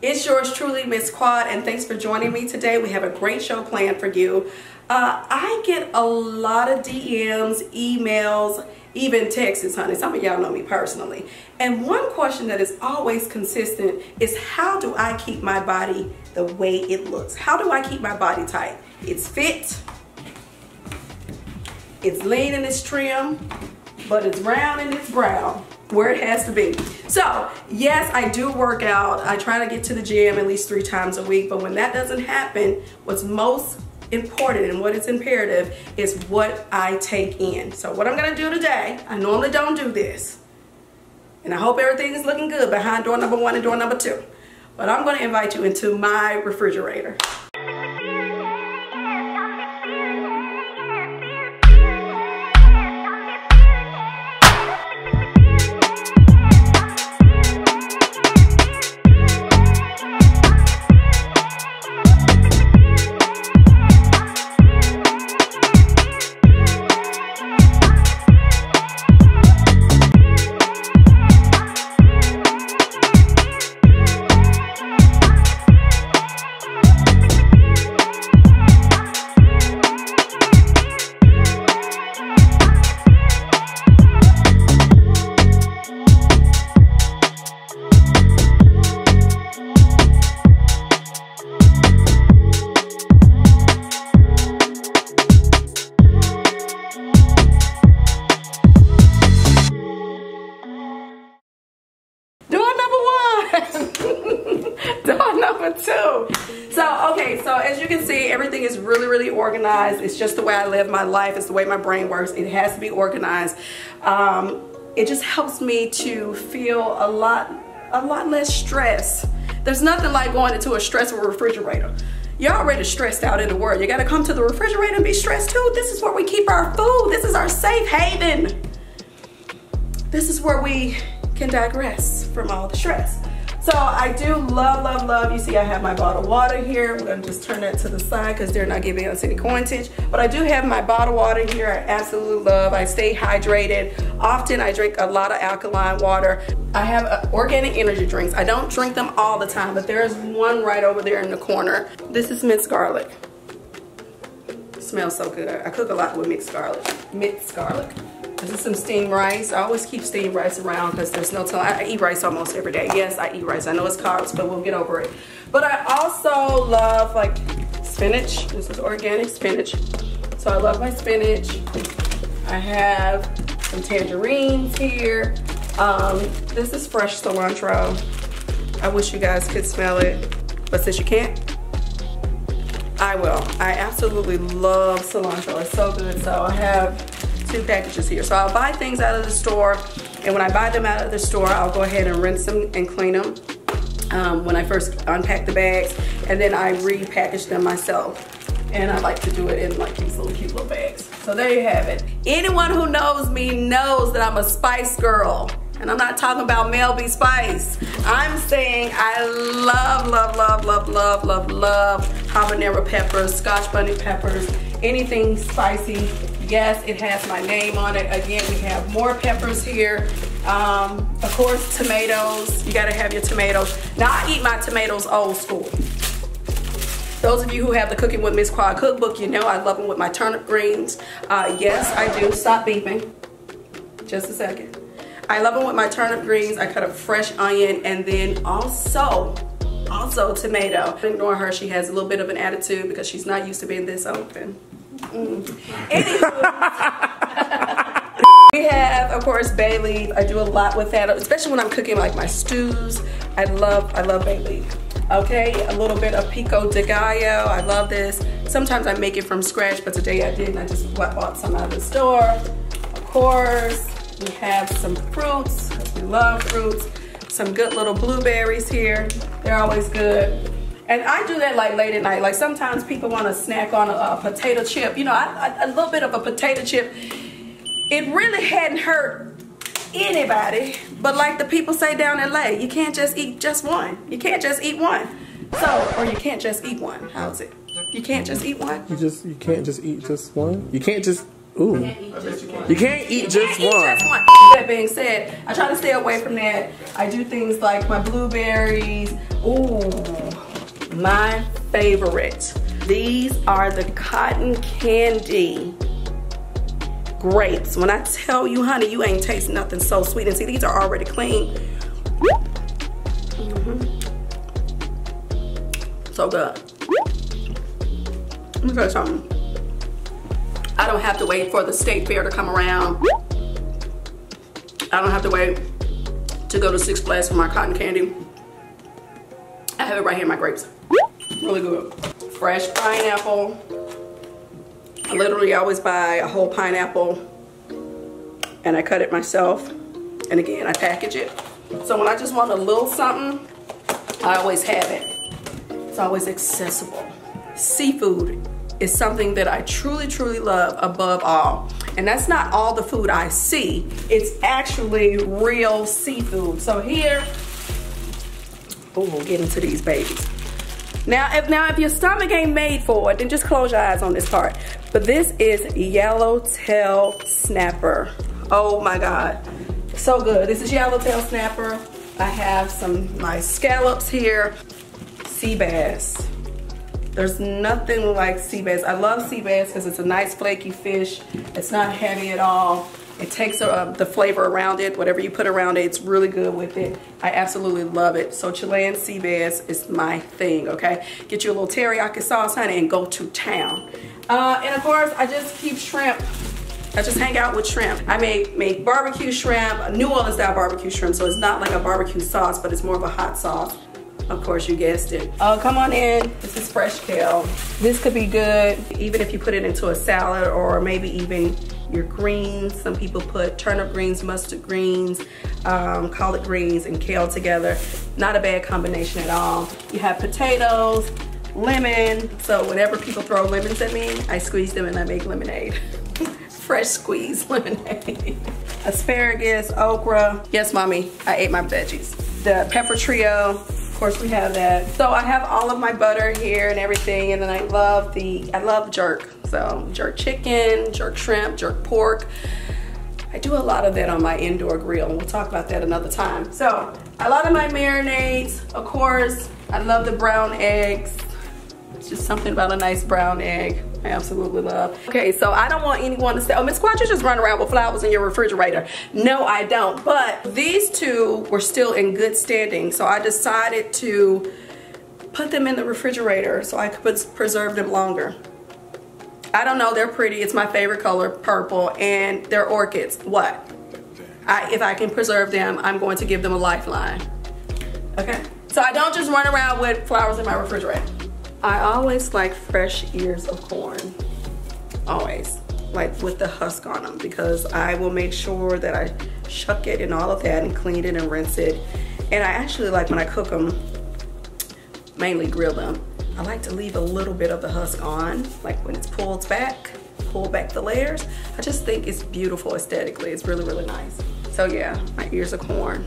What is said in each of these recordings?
It's yours truly, Miss Quad, and thanks for joining me today. We have a great show planned for you. I get a lot of DMs, emails, even texts, honey. Some of y'all know me personally. And one question that is always consistent is, how do I keep my body the way it looks? How do I keep my body tight? It's fit, it's lean and it's trim, but it's round and it's brown, where it has to be. So yes, I do work out. I try to get to the gym at least 3 times a week, but when that doesn't happen, what's most important and what is imperative is what I take in. So what I'm gonna do today, I normally don't do this, and I hope everything is looking good behind door number 1 and door number 2, but I'm gonna invite you into my refrigerator. Door number 2. So as you can see, everything is really organized. It's just the way I live my life. It's the way my brain works. It has to be organized. It just helps me to feel a lot less stress. There's nothing like going into a stressful refrigerator. You're already stressed out in the world. You got to come to the refrigerator and be stressed too. This is where we keep our food. This is our safe haven. This is where we can digress from all the stress. So I do love, you see I have my bottled water here. We're gonna just turn that to the side because they're not giving us any coinage. But I do have my bottled water here. I absolutely love. I stay hydrated. Often I drink a lot of alkaline water. I have organic energy drinks. I don't drink them all the time, but there is one right over there in the corner. This is minced garlic. It smells so good. I cook a lot with mixed garlic. This is some steamed rice. I always keep steamed rice around because there's no time. I eat rice almost every day. Yes, I eat rice. I know it's carbs, but we'll get over it. But I also love like spinach. This is organic spinach. So I love my spinach. I have some tangerines here. This is fresh cilantro. I wish you guys could smell it, but since you can't, I will. I absolutely love cilantro. It's so good. So I have 2 packages here. So I'll buy things out of the store, and when I buy them out of the store, I'll go ahead and rinse them and clean them when I first unpack the bags, and then I repackage them myself. And I like to do it in like these little cute little bags. So there you have it. Anyone who knows me knows that I'm a spice girl. And I'm not talking about Mel B. Spice. I'm saying I love habanero peppers, scotch bonnet peppers, anything spicy. Yes, it has my name on it. Again, we have more peppers here. Of course, tomatoes. You gotta have your tomatoes. Now, I eat my tomatoes old school. Those of you who have the Cooking with Miss Quad cookbook, you know I love them with my turnip greens. Yes, I do. Stop beeping. Just a second. I love them with my turnip greens. I cut a fresh onion, and then also tomato. Ignore her. She has a little bit of an attitude because she's not used to being this open. Anywho, we have, of course, bay leaf. I do a lot with that, especially when I'm cooking like my stews. I love bay leaf. Okay, a little bit of pico de gallo. I love this. Sometimes I make it from scratch, but today I didn't. I just bought some out of the store. Of course, we have some fruits. We love fruits. Some good little blueberries here. They're always good. And I do that like late at night. Like sometimes people want to snack on a potato chip. You know, a little bit of a potato chip. It really hadn't hurt anybody, but like the people say down in LA, you can't just eat just one. You can't just eat one. So, or you can't just eat one. How is it? You can't just eat one? You can't just eat just one? You can't just Ooh. You can't eat just one. That being said, I try to stay away from that. I do things like my blueberries. Ooh, my favorite. These are the cotton candy grapes. When I tell you, honey, you ain't tasting nothing so sweet. And see, these are already clean. So good. Let me tell you something. I don't have to wait for the state fair to come around. I don't have to wait to go to Six Flags for my cotton candy. I have it right here, my grapes. Really good. Fresh pineapple. I literally always buy a whole pineapple and I cut it myself. And again, I package it. So when I just want a little something, I always have it. It's always accessible. Seafood is something that I truly, truly love above all. And that's not all the food I see. It's actually real seafood. So here, oh, we'll get into these babies. Now if your stomach ain't made for it, then just close your eyes on this part. But this is yellowtail snapper. Oh my God, so good. This is yellowtail snapper. I have some nice scallops here. Sea bass. There's nothing like sea bass. I love sea bass because it's a nice flaky fish. It's not heavy at all. It takes the flavor around it. Whatever you put around it, it's really good with it. I absolutely love it. So Chilean sea bass is my thing, okay? Get you a little teriyaki sauce, honey, and go to town. And of course, I just keep shrimp. I just hang out with shrimp. I make barbecue shrimp, New Orleans style barbecue shrimp. So it's not like a barbecue sauce, but it's more of a hot sauce. Of course, you guessed it. Oh, come on in. This is fresh kale. This could be good, even if you put it into a salad or maybe even your greens. Some people put turnip greens, mustard greens, collard greens, and kale together. Not a bad combination at all. You have potatoes, lemon. So whenever people throw lemons at me, I squeeze them and I make lemonade. Fresh squeezed lemonade. Asparagus, okra. Yes, mommy, I ate my veggies. The pepper trio. Of course we have that. So I have all of my butter here and everything, and then I love jerk. So jerk chicken, jerk shrimp, jerk pork. I do a lot of that on my indoor grill, and we'll talk about that another time. So a lot of my marinades, of course, I love the brown eggs. It's just something about a nice brown egg. I absolutely love. Okay, so I don't want anyone to say, oh, Miss Quad, you just run around with flowers in your refrigerator. No, I don't. But these two were still in good standing, so I decided to put them in the refrigerator so I could preserve them longer. I don't know, they're pretty. It's my favorite color, purple, and they're orchids. What? If I can preserve them, I'm going to give them a lifeline. Okay? So I don't just run around with flowers in my refrigerator. I always like fresh ears of corn, always, like with the husk on them, because I will make sure that I shuck it and all of that and clean it and rinse it. And I actually like when I cook them, mainly grill them, I like to leave a little bit of the husk on, like when it's pulled back, pull back the layers. I just think it's beautiful aesthetically. It's really, really nice. So yeah, my ears of corn.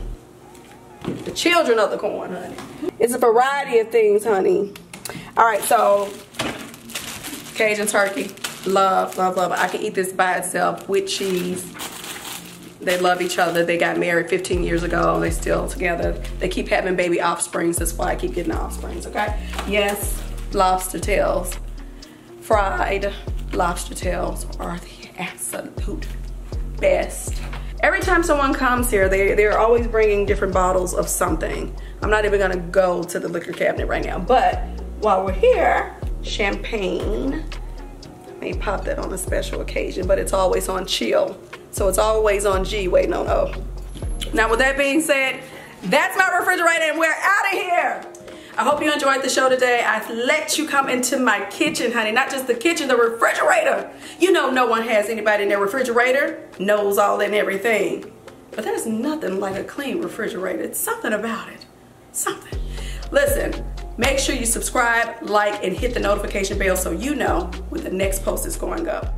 The children of the corn, honey. It's a variety of things, honey. All right, so Cajun turkey, love, love, love. I can eat this by itself with cheese. They love each other. They got married 15 years ago. They're still together. They keep having baby offsprings. That's why I keep getting offsprings, okay? Yes, lobster tails. Fried lobster tails are the absolute best. Every time someone comes here, they're always bringing different bottles of something. I'm not even gonna go to the liquor cabinet right now, but while we're here, champagne. I may pop that on a special occasion, but it's always on chill. So it's always on G, waiting on O. Now with that being said, that's my refrigerator and we're out of here. I hope you enjoyed the show today. I let you come into my kitchen, honey. Not just the kitchen, the refrigerator. You know no one has anybody in their refrigerator, knows all and everything. But there's nothing like a clean refrigerator. It's something about it, something. Listen, make sure you subscribe, like, and hit the notification bell so you know when the next post is going up.